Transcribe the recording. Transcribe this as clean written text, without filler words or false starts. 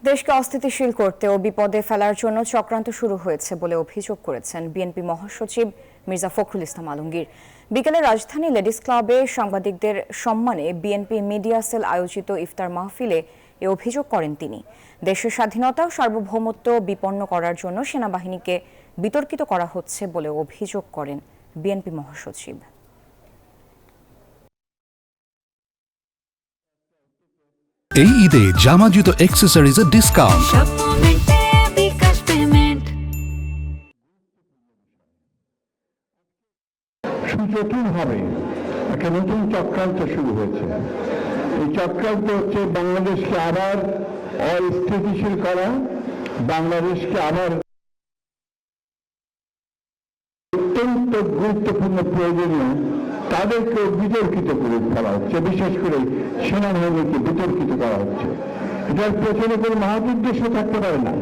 দেশকে অস্থিতিশীল করতে ও বিপদে ফেলার জন্য চক্রান্ত শুরু হয়েছে বলে অভিযোগ করেছেন বিএনপি মহাসচিব মির্জা ফখরুল ইসলাম আলমগীর। বিকেলে রাজধানী লেডিস ক্লাবে সাংবাদিকদের সম্মানে বিএনপি মিডিয়া সেল আয়োজিত ইফতার মাহফিলে এ অভিযোগ করেন তিনি। দেশের স্বাধীনতা ও সার্বভৌমত্ব বিপন্ন করার জন্য সেনাবাহিনীকে বিতর্কিত করা হচ্ছে বলে অভিযোগ করেন বিএনপি মহাসচিব। এই ঈদে জামা জুতো অ্যাক্সেসরিজের ডিসকাউন্ট। সুজটিলভাবে একটা নতুন চক্রান্ত শুরু হয়েছে। এই চক্রান্ত হচ্ছে বাংলাদেশকে আবার অস্থিতিশীল করা, বাংলাদেশকে আবার অত্যন্ত গুরুত্বপূর্ণ প্রয়োজনীয় তাদেরকে বিতর্কিত করে ফেলা হচ্ছে, বিশেষ করে সেনাবাহিনীকে বিতর্কিত করা হচ্ছে। এটার পেছনে কোনো মহৎ উদ্দেশ্য থাকতে পারে না।